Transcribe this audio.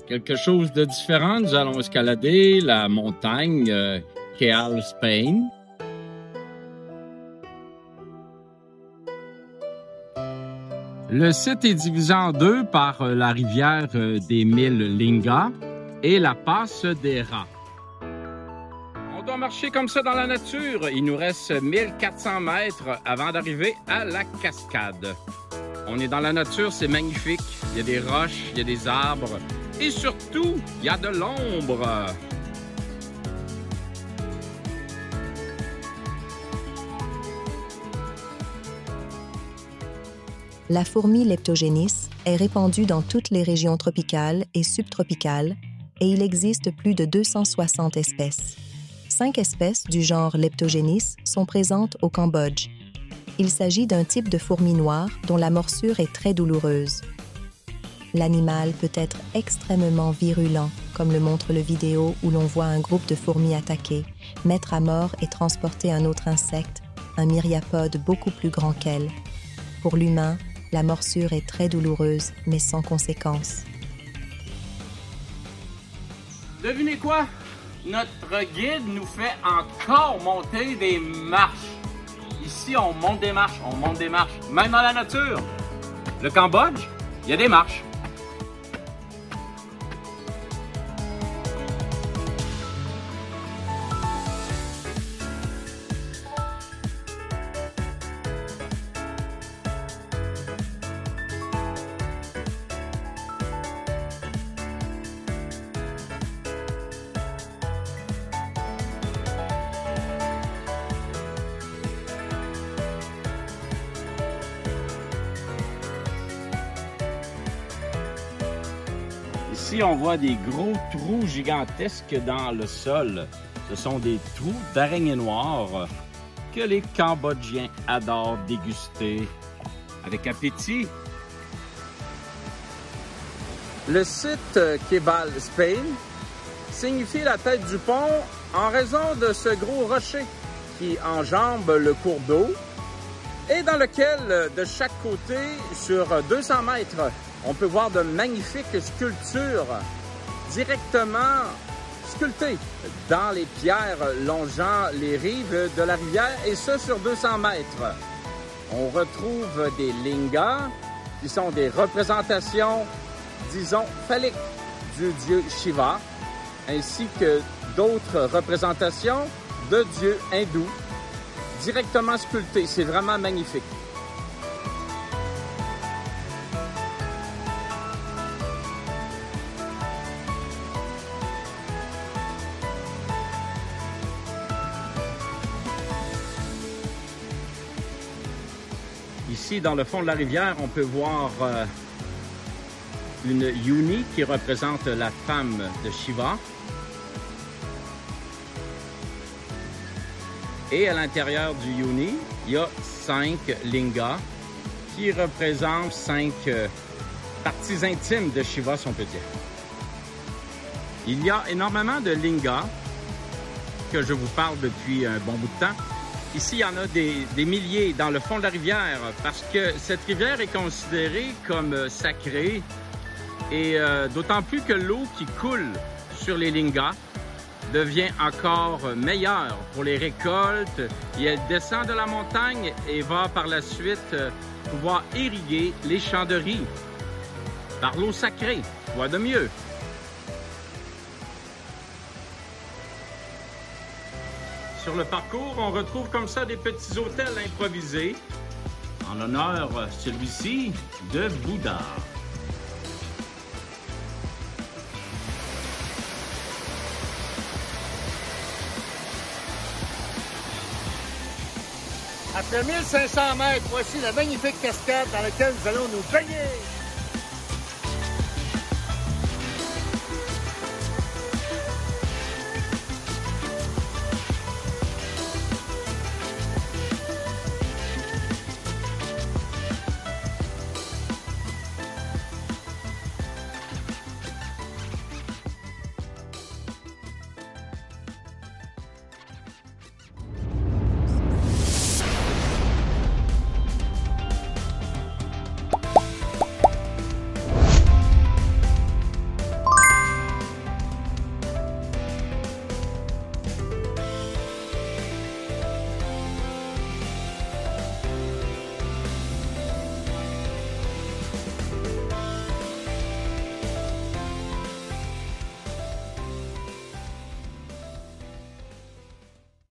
quelque chose de différent. Nous allons escalader la montagne Keal, Spain. Le site est divisé en deux par la rivière des 1000 Linga et la passe des Rats. On doit marcher comme ça dans la nature. Il nous reste 1400 mètres avant d'arriver à la cascade. On est dans la nature, c'est magnifique. Il y a des roches, il y a des arbres et surtout, il y a de l'ombre. La fourmi Leptogénis est répandue dans toutes les régions tropicales et subtropicales et il existe plus de 260 espèces. 5 espèces du genre Leptogénis sont présentes au Cambodge. Il s'agit d'un type de fourmi noire dont la morsure est très douloureuse. L'animal peut être extrêmement virulent, comme le montre le vidéo où l'on voit un groupe de fourmis attaquer, mettre à mort et transporter un autre insecte, un myriapode beaucoup plus grand qu'elle. Pour l'humain, la morsure est très douloureuse, mais sans conséquence. Devinez quoi? Notre guide nous fait encore monter des marches. Ici, on monte des marches, même dans la nature. Le Cambodge, il y a des marches. Ici, on voit des gros trous gigantesques dans le sol. Ce sont des trous d'araignées noires que les Cambodgiens adorent déguster avec appétit. Le site Keal, Spain, signifie la tête du pont en raison de ce gros rocher qui enjambe le cours d'eau et dans lequel, de chaque côté, sur 200 mètres, on peut voir de magnifiques sculptures directement sculptées dans les pierres longeant les rives de la rivière, et ce sur 200 mètres. On retrouve des lingas, qui sont des représentations, disons, phalliques du dieu Shiva, ainsi que d'autres représentations de dieux hindous, directement sculptées. C'est vraiment magnifique. Ici, dans le fond de la rivière, on peut voir une Yoni qui représente la femme de Shiva. Et à l'intérieur du Yoni, il y a 5 lingas qui représentent 5 parties intimes de Shiva, si on peut dire. Il y a énormément de lingas que je vous parle depuis un bon bout de temps. Ici, il y en a des milliers dans le fond de la rivière parce que cette rivière est considérée comme sacrée et d'autant plus que l'eau qui coule sur les lingas devient encore meilleure pour les récoltes et elle descend de la montagne et va par la suite pouvoir irriguer les champs de riz par l'eau sacrée. Quoi de mieux? Sur le parcours, on retrouve comme ça des petits hôtels improvisés en l'honneur, celui-ci, de Bouddha. Après 1500 mètres, voici la magnifique cascade dans laquelle nous allons nous baigner.